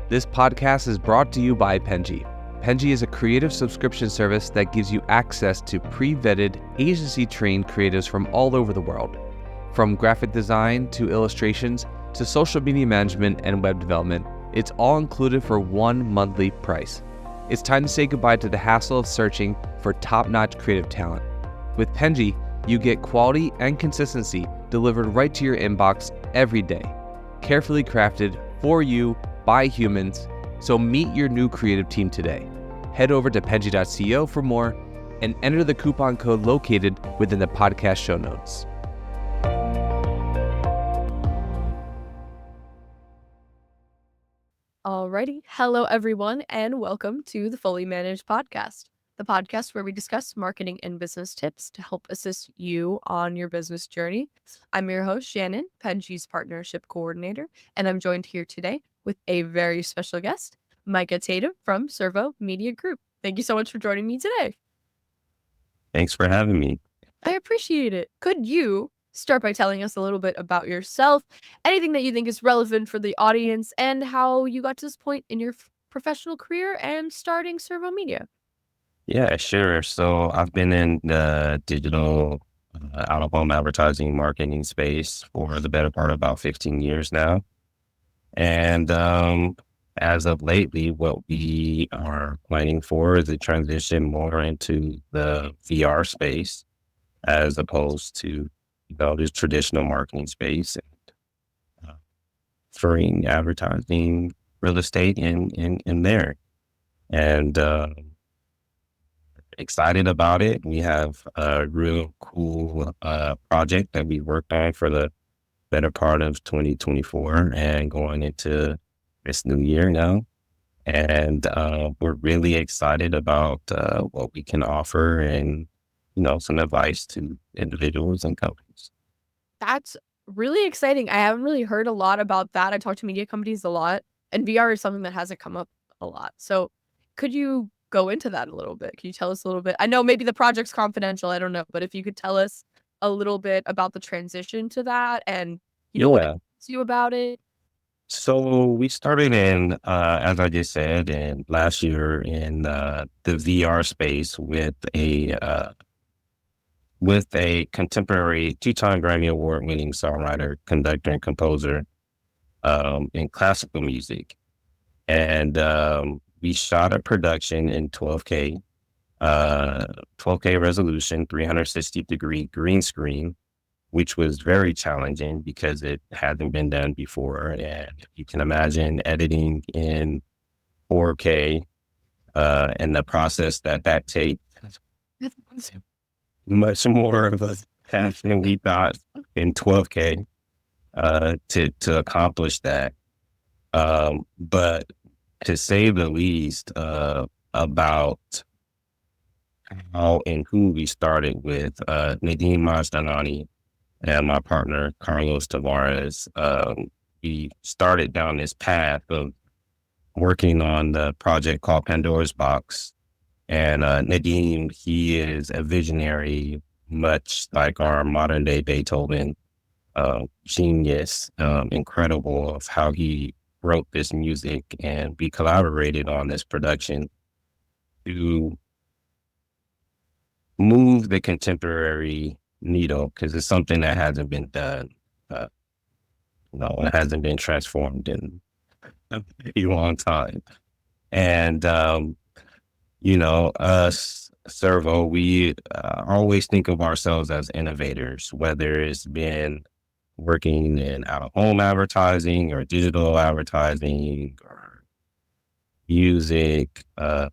This podcast is brought to you by Penji. Penji is a creative subscription service that gives you access to pre-vetted, agency-trained creatives from all over the world. From graphic design to illustrations to social media management and web development, it's all included for one monthly price. It's time to say goodbye to the hassle of searching for top-notch creative talent. With Penji, you get quality and consistency delivered right to your inbox every day, carefully crafted for you by humans. So meet your new creative team today. Head over to penji.co for more and enter the coupon code located within the podcast show notes. Alrighty. Hello, everyone, and welcome to the Fully Managed Podcast, the podcast where we discuss marketing and business tips to help assist you on your business journey. I'm your host, Shannon, Penji's partnership coordinator, and I'm joined here today with a very special guest, Micah Tatum from Cervo Media Group. Thank you so much for joining me today. Thanks for having me. I appreciate it. Could you start by telling us a little bit about yourself, anything that you think is relevant for the audience, and how you got to this point in your professional career and starting Cervo Media? Yeah, sure. So I've been in the digital out-of-home advertising marketing space for the better part of about 15 years now. And as of lately, what we are planning for is a transition more into the VR space as opposed to, this traditional marketing space and offering advertising, real estate in there. And excited about it. We have a real cool project that we worked on for the better part of 2024 and going into this new year now. And we're really excited about what we can offer and, some advice to individuals and companies. That's really exciting. I haven't really heard a lot about that. I talk to media companies a lot, and VR is something that hasn't come up a lot. So could you go into that a little bit? Can you tell us a little bit? I know maybe the project's confidential, I don't know, but if you could tell us a little bit about the transition to that and, what excites you about it. So we started in, as I just said, in last year in the VR space with a contemporary 2-time Grammy Award winning songwriter, conductor, and composer in classical music. And we shot a production in 12K resolution, 360-degree green screen, which was very challenging because it hadn't been done before. And you can imagine editing in 4K and the process that takes much more of a task than we thought in 12K to accomplish that. But to say the least about how and who we started with, Nadeem Majdanani and my partner, Carlos Tavares, we started down this path of working on the project called Pandora's Box. And Nadeem, he is a visionary, much like our modern day Beethoven, genius, incredible of how he wrote this music. And we collaborated on this production to move the contemporary needle, because it's something that hasn't been done. It hasn't been transformed in a very long time. And, us, Cervo, we always think of ourselves as innovators, whether it's been working in out-of-home advertising or digital advertising or music.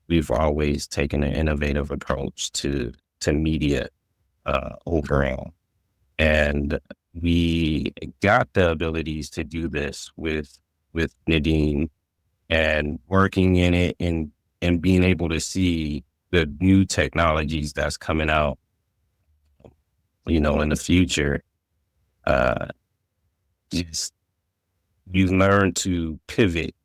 We've always taken an innovative approach to media overall. And we got the abilities to do this with Nadeem and working in it and being able to see the new technologies that's coming out, in the future. Just you learn to pivot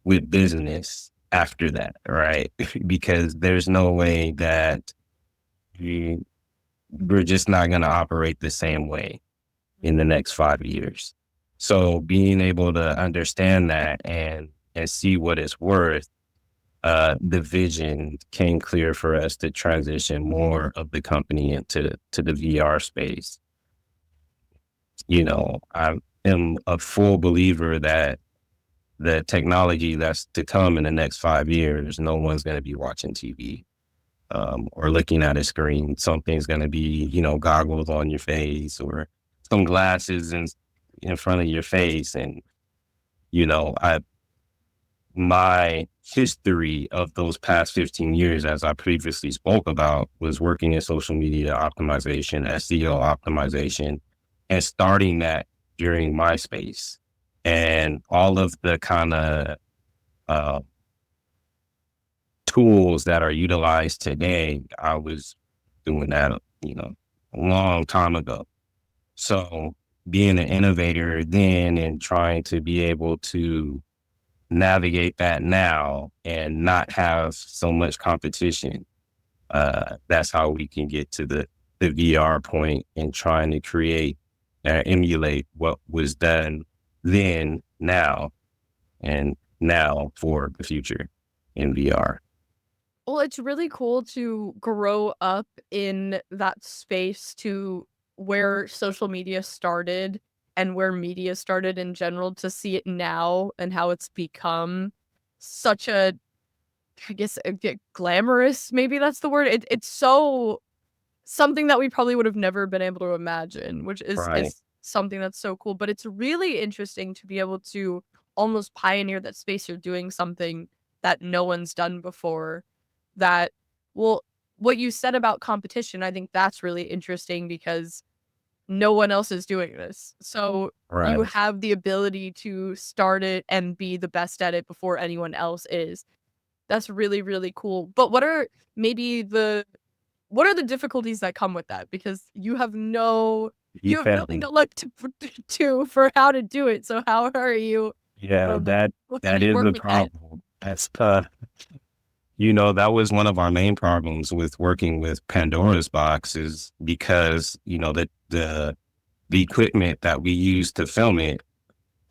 with business after that, right? Because there's no way that we're just not going to operate the same way in the next 5 years. So being able to understand that and and see what it's worth, the vision came clear for us to transition more of the company into the VR space. I am a full believer that the technology that's to come in the next 5 years, no one's going to be watching TV or looking at a screen. Something's going to be, goggles on your face or some glasses in front of your face. And, my history of those past 15 years, as I previously spoke about, was working in social media optimization, SEO optimization, and starting that during MySpace. And all of the kind of uh, tools that are utilized today, I was doing that, a long time ago. So being an innovator then and trying to be able to navigate that now and not have so much competition, that's how we can get to the VR point and trying to create emulate what was done then, now, and now for the future in VR. Well, it's really cool to grow up in that space to where social media started and where media started in general, to see it now and how it's become such a, I guess, glamorous, maybe that's the word. It's so something that we probably would have never been able to imagine, which Right. is something that's so cool. But it's really interesting to be able to almost pioneer that space. You're doing something that no one's done before. That, well, what you said about competition, I think that's really interesting because no one else is doing this. So you Right. have the ability to start it and be the best at it before anyone else is. That's really, really cool. But maybe what are the difficulties that come with that? Because You you have nothing found, to look to for how to do it. So how are you, yeah, how that do you is work a with that? problem. That was one of our main problems with working with Pandora's box is because, the equipment that we used to film it,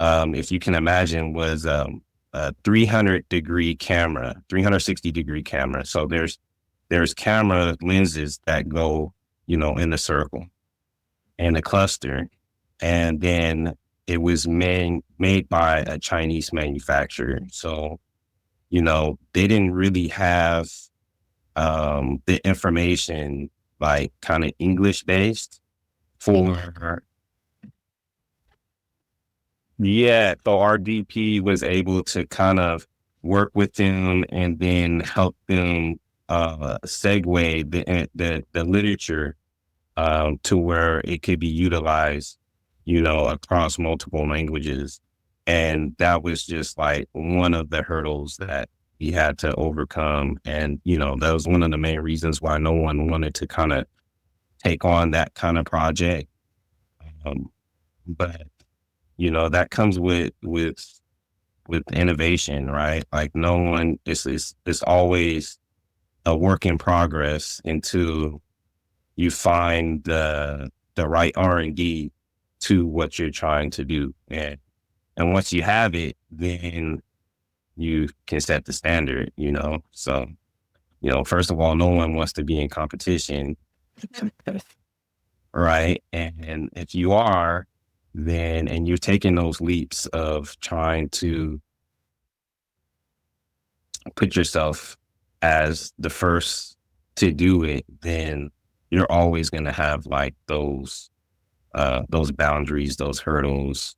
if you can imagine, was a 300-degree camera, 360-degree camera. So there's camera lenses that go, in a circle and a cluster. And then it was made by a Chinese manufacturer. So, they didn't really have the information like kind of English based for, yeah. So our DP was able to kind of work with them and then help them segue the literature to where it could be utilized, across multiple languages. And that was just like one of the hurdles that we had to overcome. And, that was one of the main reasons why no one wanted to kind of take on that kind of project. Um, but, that comes with innovation, right? Like no one, it's always a work in progress until you find the right R&D to what you're trying to do. And once you have it, then you can set the standard, So, first of all, no one wants to be in competition, right? And if you are, and you're taking those leaps of trying to put yourself as the first to do it, then you're always going to have like those boundaries, those hurdles,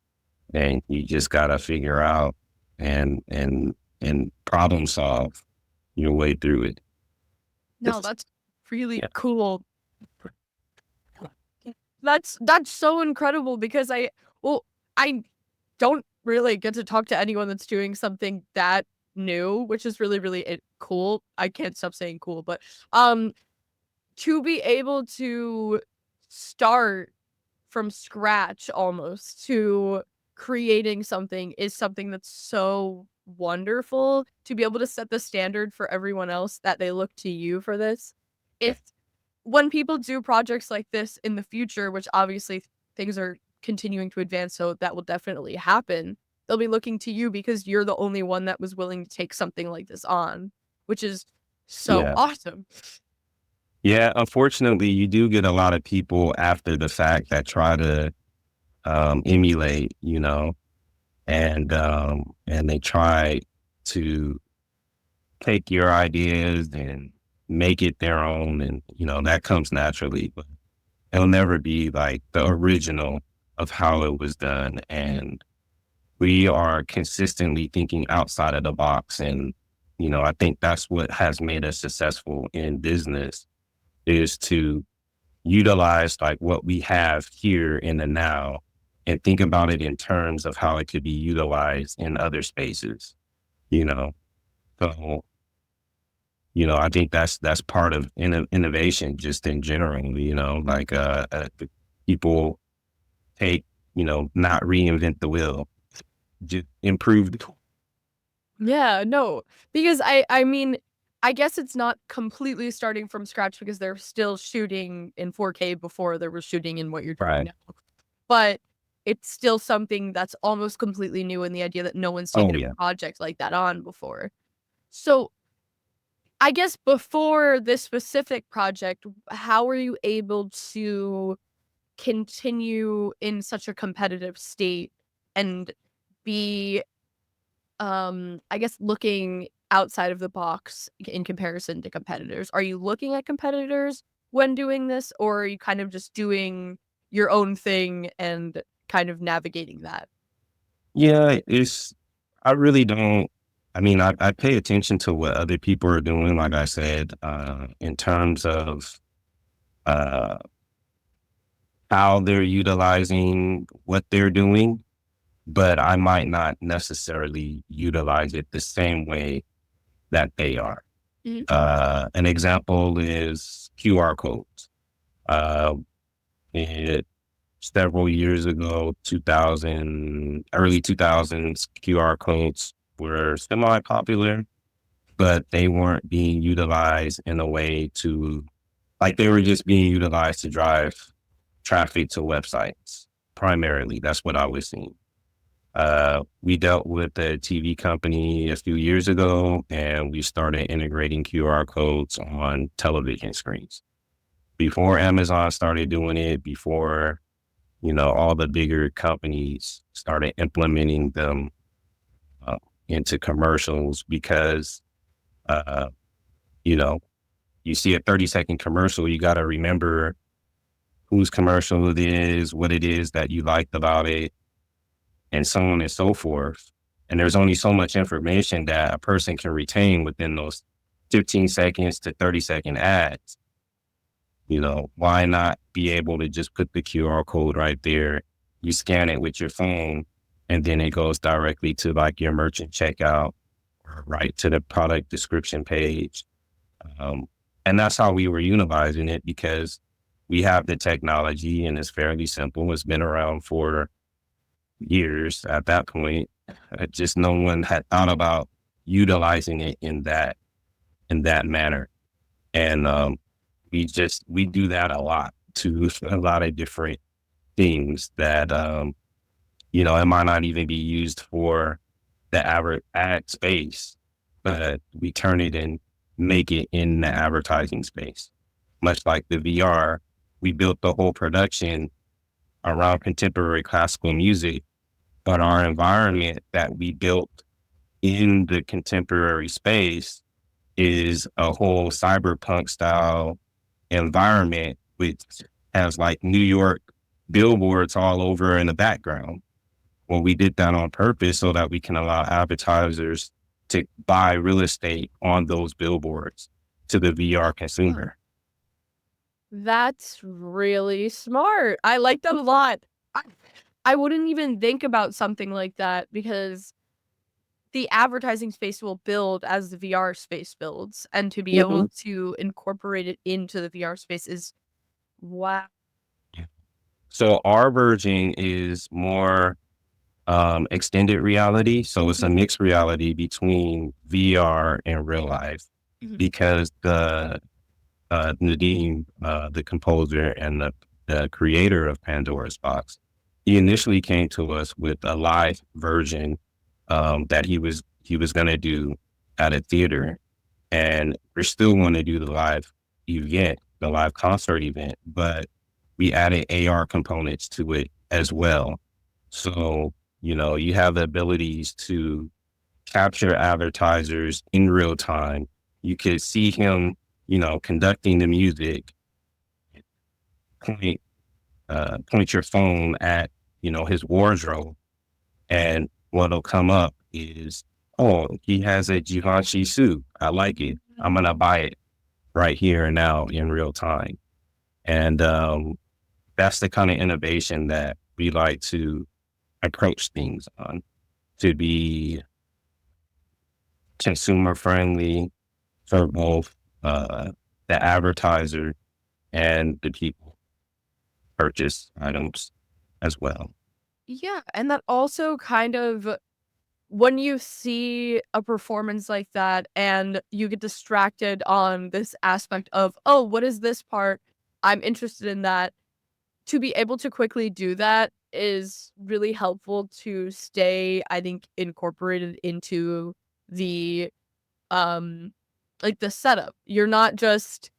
and you just gotta figure out and problem solve your way through it. No, that's really Yeah. cool. That's so incredible because I don't really get to talk to anyone that's doing something that new, which is really, really cool. I can't stop saying cool, but um to be able to start from scratch almost to creating something is something that's so wonderful, to be able to set the standard for everyone else that they look to you for this. If when people do projects like this in the future, which obviously things are continuing to advance, so that will definitely happen. they'll be looking to you because you're the only one that was willing to take something like this on, which is so Yeah. awesome. Yeah. Unfortunately, you do get a lot of people after the fact that try to emulate, and they try to take your ideas and make it their own. And, that comes naturally, but it'll never be like the original of how it was done. And we are consistently thinking outside of the box. And, I think that's what has made us successful in business, is to utilize like what we have here in the now and think about it in terms of how it could be utilized in other spaces, you know? So, I think that's part of innovation just in general, like, people take, not reinvent the wheel, just improve the tool. Yeah, no, because I mean, I guess it's not completely starting from scratch because they're still shooting in 4K before they were shooting in what you're doing Right. now. But it's still something that's almost completely new in the idea that no one's Oh taken yeah. a project like that on before. So, I guess before this specific project, how were you able to continue in such a competitive state and be I guess looking outside of the box in comparison to competitors? Are you looking at competitors when doing this, or are you kind of just doing your own thing and kind of navigating that? Yeah, I really don't, I mean, I pay attention to what other people are doing, like I said, in terms of, uh, how they're utilizing what they're doing, but I might not necessarily utilize it the same way that they are. Mhm. An example is QR codes. Uh, it, Several years ago, early 2000s, QR codes were semi popular, but they weren't being utilized in a way to, like, they were just being utilized to drive traffic to websites. Primarily, that's what I was seeing. We dealt with a TV company a few years ago, and we started integrating QR codes on television screens. Before Amazon started doing it, before, all the bigger companies started implementing them uh, into commercials, because, uh, you know, you see a 30-second commercial, you got to remember whose commercial it is, what it is that you liked about it, and so on and so forth. And there's only so much information that a person can retain within those 15 seconds to 30-second ads. Why not be able to just put the QR code right there? You scan it with your phone, and then it goes directly to like your merchant checkout, or right to the product description page. Um, and that's how we were utilizing it, because we have the technology and it's fairly simple. It's been around for years at that point. Just no one had thought about utilizing it in that manner. And we do that a lot to a lot of different things that it might not even be used for the average ad space, but we turn it and make it in the advertising space. Much like the VR, we built the whole production around contemporary classical music, but our environment that we built in the contemporary space is a whole cyberpunk style environment, which has like New York billboards all over in the background. Well, we did that on purpose so that we can allow advertisers to buy real estate on those billboards to the VR consumer. That's really smart. I like that a lot. I, I wouldn't even think about something like that because the advertising space will build as the VR space builds, and to be able Mhm. to incorporate it into the VR space is wow. So our version is more extended reality. So it's a Mhm, mixed reality between VR and real life, mhm. because Nadeem, the composer and the creator of Pandora's Box, he initially came to us with a live version that he was going to do at a theater, and we're still going to do the live event, the live concert event, but we added AR components to it as well. So, you have the abilities to capture advertisers in real time. You could see him, conducting the music, point, point your phone at, his wardrobe, and what'll come up is, oh, he has a Givenchy suit. I like it. I'm going to buy it right here and now in real time. And that's the kind of innovation that we like to approach things on, to be consumer friendly for both the advertiser and the people purchase items as well. Yeah, and that also kind of, when you see a performance like that and you get distracted on this aspect of, oh, what is this part? I'm interested in that. To be able to quickly do that is really helpful to stay, I think, incorporated into the like the setup. You're not just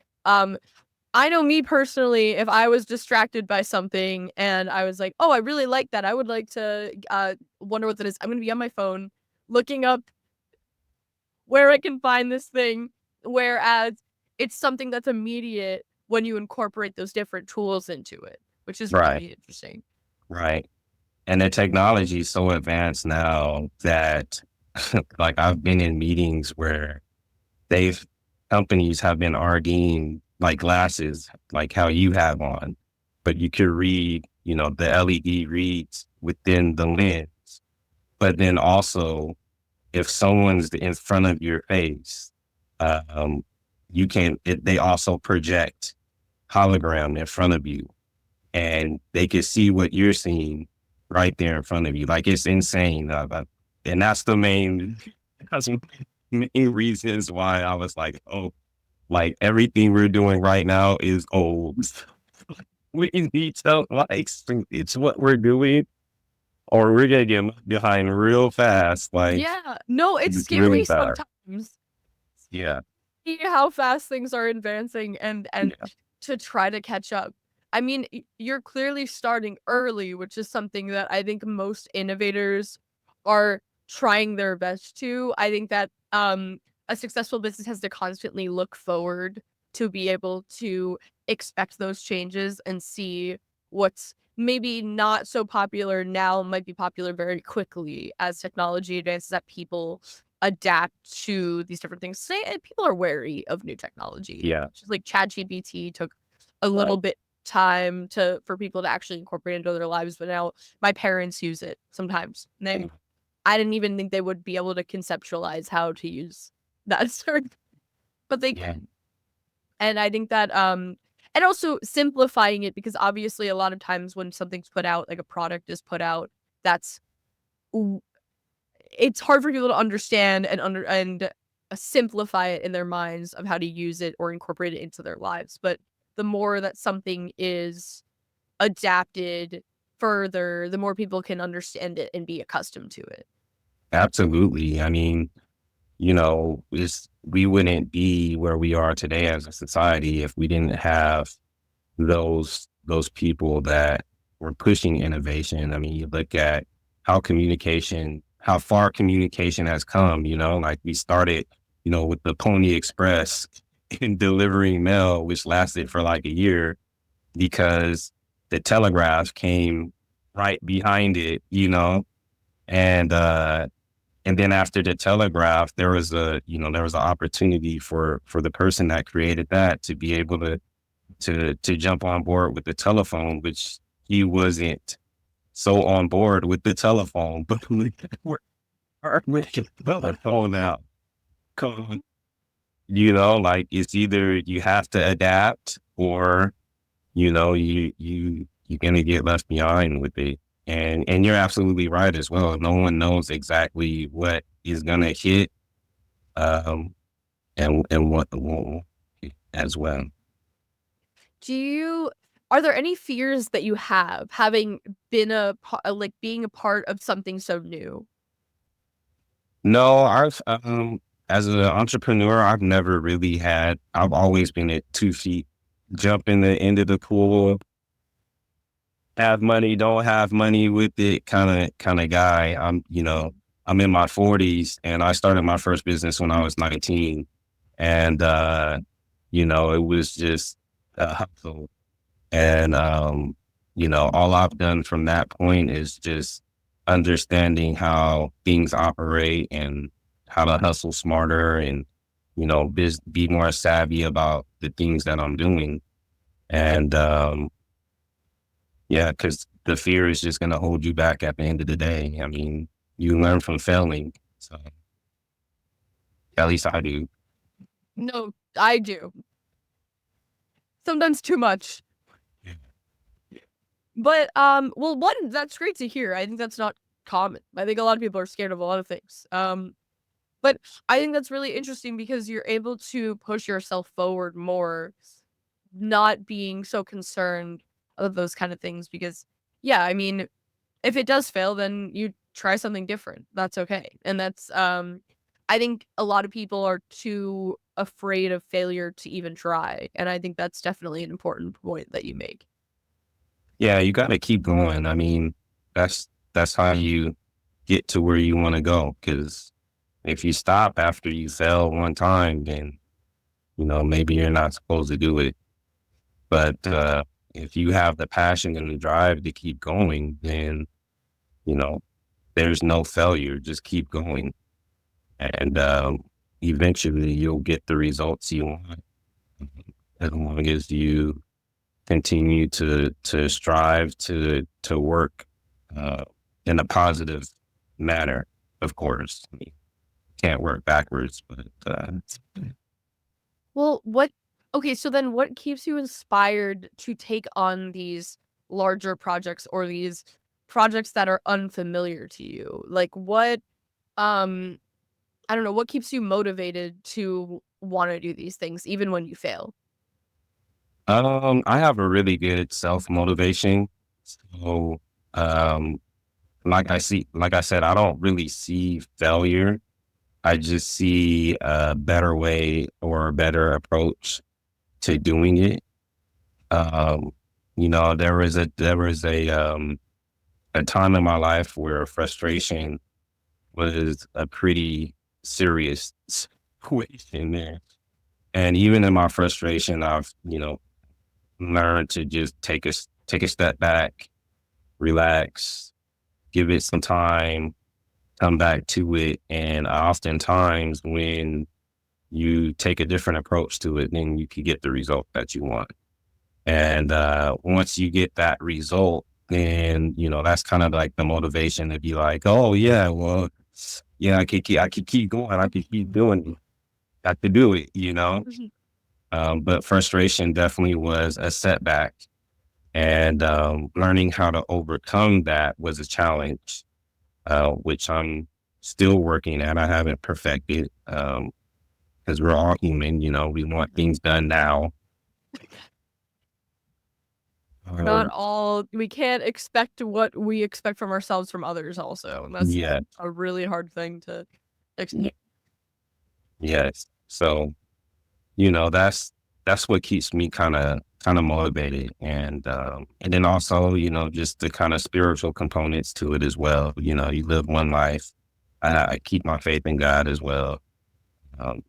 I know me personally, if I was distracted by something and I was like, "Oh, I really like that. I would like to wonder what that is." I'm going to be on my phone looking up where I can find this thing, whereas it's something that's immediate when you incorporate those different tools into it, which is Right. really interesting. Right. And the technology is so advanced now that like I've been in meetings where companies have been RDing like glasses, like how you have on, but you could read, the LED reads within the lens. But then also, if someone's in front of your face, they also project hologram in front of you, and they can see what you're seeing right there in front of you. Like, it's insane. And that's that's the main reasons why I was like, oh, like everything we're doing right now is old. We need to it's what we're doing, or we're gonna get behind real fast. Like, Yeah. No, it's it's scary really bad. sometimes. Yeah. See how fast things are advancing and Yeah. to try to catch up. I mean, you're clearly starting early, which is something that I think most innovators are trying their best to. I think that a successful business has to constantly look forward to be able to expect those changes and see what's maybe not so popular now might be popular very quickly as technology advances, that people adapt to these different things. Say, and people are wary of new technology. Yeah. Just like ChatGPT took a little bit time for people to actually incorporate into their lives, but now my parents use it sometimes. I didn't even think they would be able to conceptualize how to use that but they Yeah. can. And I think that and also simplifying it, because obviously a lot of times when something's put out, like a product is put out, that's it's hard for people to understand and simplify it in their minds of how to use it or incorporate it into their lives. But the more that something is adapted further, the more people can understand it and be accustomed to it. Absolutely. I mean, we wouldn't be where we are today as a society if we didn't have those people that were pushing innovation. I mean, you look at how far communication has come, like we started, with the Pony Express in delivering mail, which lasted for like a year because the telegraph came right behind it, and then after the telegraph, there was an opportunity for the person that created that to be able to jump on board with the telephone, which he wasn't so on board with the telephone, but we're making the phone out. Come on. Like it's either you have to adapt or, you're gonna get left behind with it. And you're absolutely right as well. No one knows exactly what is gonna hit, and what won't as well. Do you are there any fears that you have having been being a part of something so new? No, as an entrepreneur, I've always been at 2 feet, jump in the end of the pool, have money, don't have money with it kind of guy. I'm in my 40s and I started my first business when I was 19. And, it was just a hustle. And, all I've done from that point is just understanding how things operate and how to hustle smarter and, be more savvy about the things that I'm doing. And, yeah, because the fear is just going to hold you back at the end of the day. I mean, you learn from failing. So at least I do. No, I do. Sometimes too much. Yeah. But well, one, that's great to hear. I think that's not common. I think a lot of people are scared of a lot of things. But I think that's really interesting because you're able to push yourself forward more, not being so concerned of those kind of things. Because yeah, I mean, if it does fail, then you try something different. That's okay. And that's I think a lot of people are too afraid of failure to even try. And I think that's definitely an important point that you make. Yeah, you got to keep going. I mean, that's how you get to where you want to go. Because if you stop after you fail one time, then maybe you're not supposed to do it. But if you have the passion and the drive to keep going, then you know there's no failure. Just keep going, and eventually you'll get the results you want. As long as you continue to strive to work in a positive manner, of course. I mean, can't work backwards, but Well, okay, so then what keeps you inspired to take on these larger projects or these projects that are unfamiliar to you? Like um, I don't know, what keeps you motivated to want to do these things even when you fail? I have a really good self motivation. So, um, like I said, I don't really see failure. I just see a better way or a better approach to doing it. Um, there was a time in my life where frustration was a pretty serious situation there. And even in my frustration, I've, learned to just take a step back, relax, give it some time, come back to it. And oftentimes when you take a different approach to it, then you can get the result that you want. And once you get that result, then that's kind of like the motivation to be like, oh yeah, well, yeah, I could keep going, I could keep doing it, I could do it. Mhm. But frustration definitely was a setback, and learning how to overcome that was a challenge, which I'm still working at. I haven't perfected, because we're all human. We want things done now. Not Um, all we can't expect what we expect from ourselves from others also, and that's yeah, a really hard thing to accept. yes. So that's what keeps me kind of motivated, and then also just the kind of spiritual components to it as well. You live one life. I keep my faith in God as well.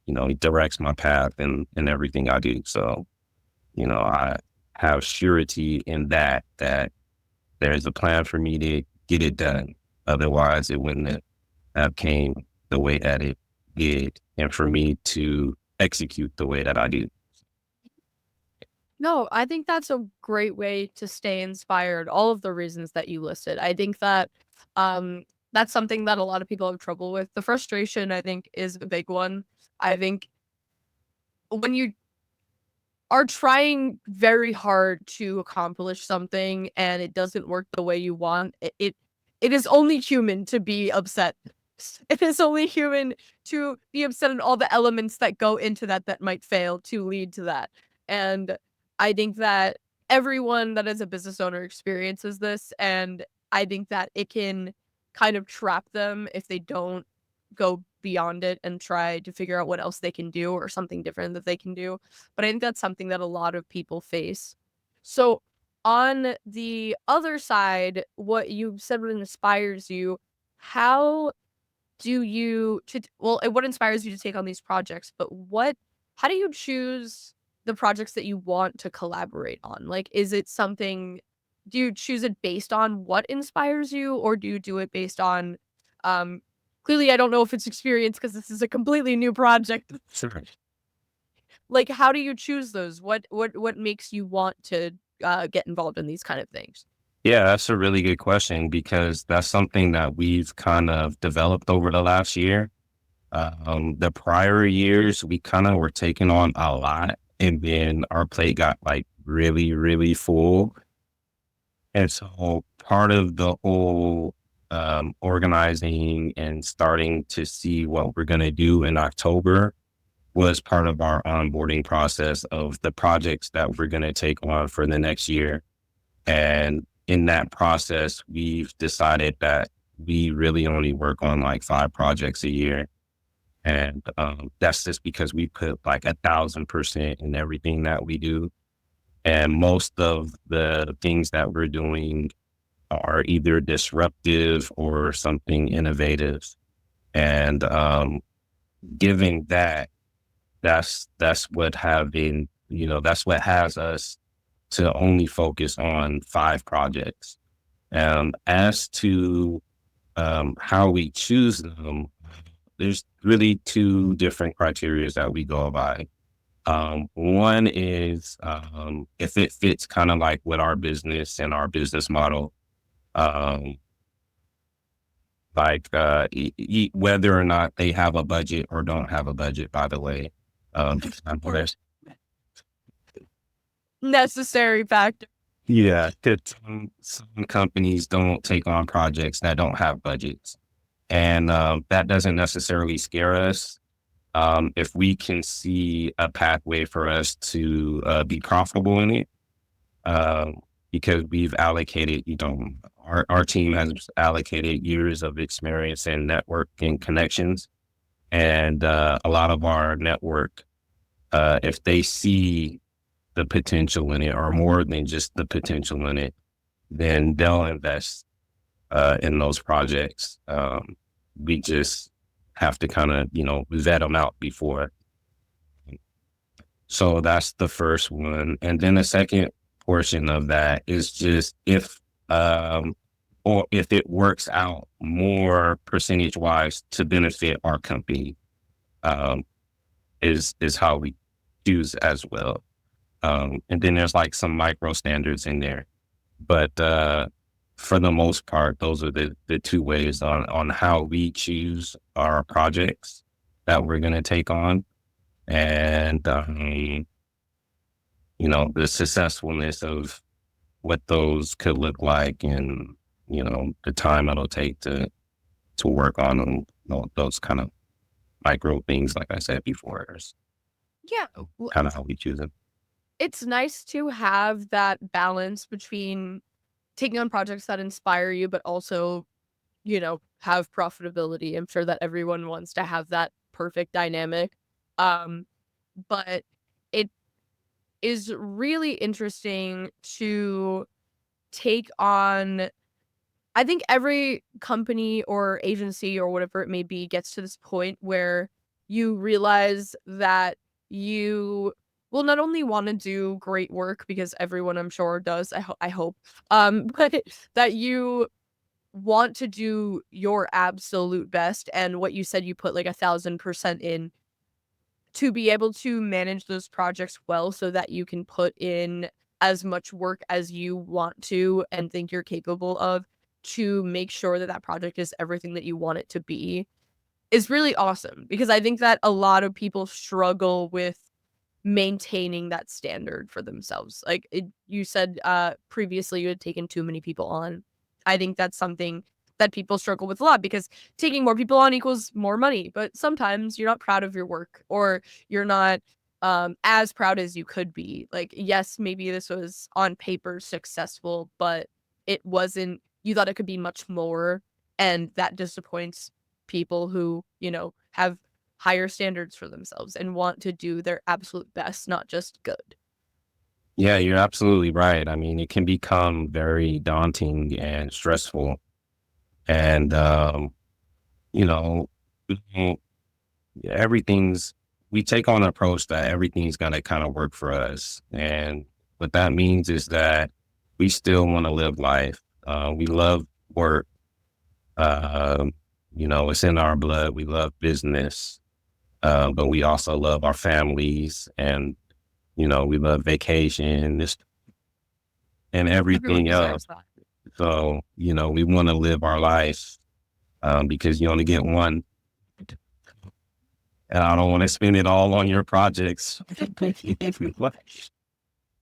He directs my path and everything I do. So I have surety in that there's a plan for me to get it done. Otherwise, it wouldn't have came the way that it did, and for me to execute the way that I do. No, I think that's a great way to stay inspired, all of the reasons that you listed. I think that um that's something that a lot of people have trouble with. The frustration, I think, is a big one. I think when you are trying very hard to accomplish something and it doesn't work the way you want, it is only human to be upset. It is only human to be upset and all the elements that go into that that might fail to lead to that. And I think that everyone that is a business owner experiences this, and I think that it can kind of trap them if they don't go beyond it and try to figure out what else they can do or something different that they can do. But I think that's something that a lot of people face. So on the other side, what you said what inspires you, how do you what inspires you to take on these projects, but how do you choose the projects that you want to collaborate on? Like, is it something do you choose it based on what inspires you, or do you do it based on, um clearly I don't know if it's experience because this is a completely new project. Sure. Like, how do you choose those? What makes you want to, get involved in these kind of things? Yeah, that's a really good question because that's something that we've kind of developed over the last year. The prior years, we kind of were taking on a lot, and then our plate got like really, really full. And so part of the whole organizing and starting to see what we're going to do in October was part of our onboarding process of the projects that we're going to take on for the next year. And in that process, we've decided that we really only work on like 5 projects a year. And that's just because we put like 1,000% in everything that we do. And most of the things that we're doing are either disruptive or something innovative. And given that, that's what having, that's what has us to only focus on 5 projects. As to how we choose them, there's really 2 different criteria that we go by. One is if it fits kind of like with our business and our business model, um, like whether or not they have a budget or don't have a budget, by the way. There's Necessary factor. Yeah, 'cause some companies don't take on projects that don't have budgets. And that doesn't necessarily scare us. If we can see a pathway for us to be profitable in it, um, because we've allocated, our team has allocated years of experience in networking connections. And a lot of our network, if they see the potential in it or more than just the potential in it, then they'll invest in those projects. We just have to kind of, vet them out before. So that's the first one. And then the second portion of that is just or if it works out more percentage wise to benefit our company, um, is how we choose as well. And then there's like some micro standards in there, but for the most part, those are the 2 ways on how we choose our projects that we're going to take on. And, the successfulness of what those could look like and, the time it'll take to work on them, those kind of micro things, like I said before, is Yeah. kind of how we choose them. It's nice to have that balance between taking on projects that inspire you, but also, have profitability. I'm sure that everyone wants to have that perfect dynamic. Um, but it is really interesting to take on. I think every company or agency or whatever it may be gets to this point where you realize that you will not only want to do great work because everyone I'm sure does, I hope, but that you want to do your absolute best. And what you said, you put like 1,000% in to be able to manage those projects well so that you can put in as much work as you want to and think you're capable of to make sure that that project is everything that you want it to be is really awesome, because I think that a lot of people struggle with maintaining that standard for themselves. Like you said previously you had taken too many people on. I think that's something that people struggle with a lot, because taking more people on equals more money, but sometimes you're not proud of your work, or you're not as proud as you could be. Like, yes, maybe this was on paper successful, but it wasn't, you thought it could be much more. And that disappoints people who, have higher standards for themselves and want to do their absolute best, not just good. Yeah, you're absolutely right. I mean, it can become very daunting and stressful. And, you know, mm, everything's, we take on an approach that everything's going to kind of work for us. And what that means is that we still want to live life. We love work. It's in our blood. We love business, but we also love our families, and we love vacation and Everyone everything deserves else. that. So we want to live our life because you only get one, and I don't want to spend it all on your projects.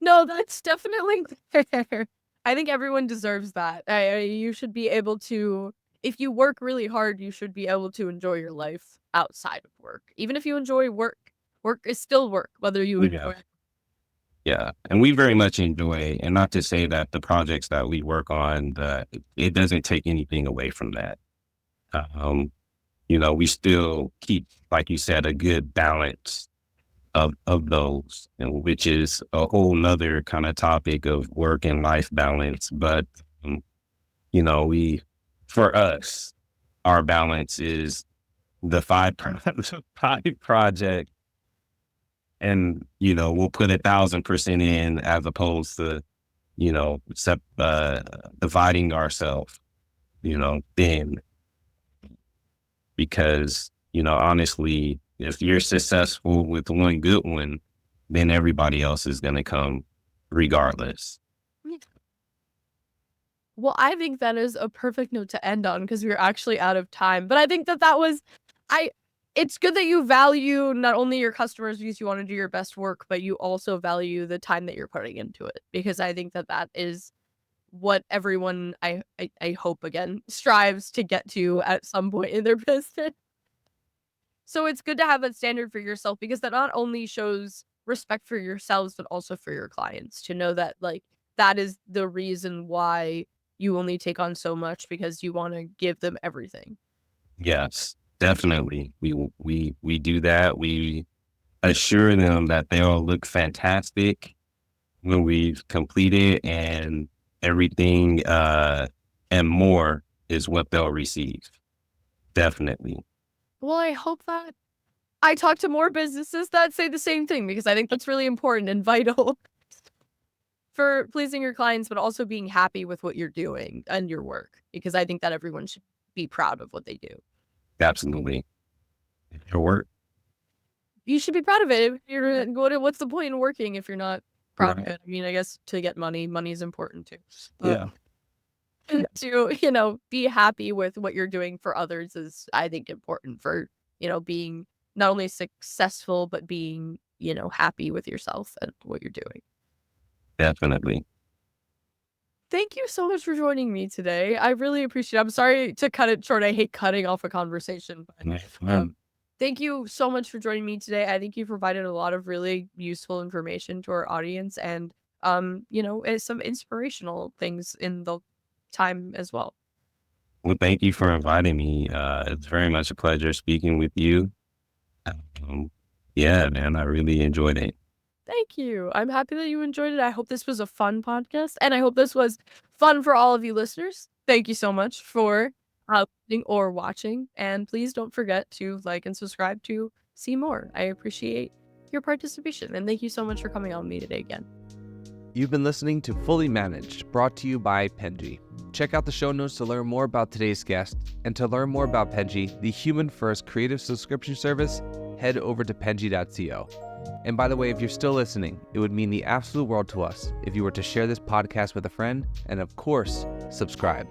No, that's definitely fair. I think everyone deserves that. You should be able to, if you work really hard, you should be able to enjoy your life outside of work. Even if you enjoy work, work is still work, whether you Yeah. enjoy it. Yeah, and we very much enjoy, and not to say that the projects that we work on, it doesn't take anything away from that. Um, we still keep, like you said, a good balance of those, and which is a whole nother kind of topic of work and life balance. But for us, our balance is the five project, and we'll put 1,000% in, as opposed to dividing ourselves thin, because honestly, if you're successful with one good one, then everybody else is going to come regardless. Well, I think that is a perfect note to end on because we're actually out of time. But I think that was, it's good that you value not only your customers because you want to do your best work, but you also value the time that you're putting into it. Because I think that is what everyone, I hope, again, strives to get to at some point in their business. So it's good to have that standard for yourself because that not only shows respect for yourselves, but also for your clients to know that, like, that is the reason why you only take on so much because you want to give them everything. Yes, definitely. We do that. We assure them that they'll look fantastic when we've completed, and everything and more is what they'll receive. Definitely. Well, I hope that I talk to more businesses that say the same thing because I think that's really important and vital for pleasing your clients, but also being happy with what you're doing and your work because I think that everyone should be proud of what they do. Absolutely. Your work. You should be proud of it. If you're what's the point in working if you're not proud of Right. it? I mean, I guess to get money is important too. Yeah. To, be happy with what you're doing for others is, I think, important for, being not only successful, but being, happy with yourself and what you're doing. Definitely. Thank you so much for joining me today. I really appreciate it. I'm sorry to cut it short. I hate cutting off a conversation, but thank you so much for joining me today. I think you provided a lot of really useful information to our audience and, some inspirational things in the time as well. Well, thank you for inviting me. It's very much a pleasure speaking with you. Yeah, man, I really enjoyed it. Thank you. I'm happy that you enjoyed it. I hope this was a fun podcast, and I hope this was fun for all of you listeners. Thank you so much for listening or watching, and please don't forget to like and subscribe to see more. I appreciate your participation, and thank you so much for coming on with me today again. You've been listening to Fully Managed, brought to you by Penji. Check out the show notes to learn more about today's guest, and to learn more about Penji, the human-first creative subscription service, head over to penji.co. And by the way, if you're still listening, it would mean the absolute world to us if you were to share this podcast with a friend, and of course, subscribe.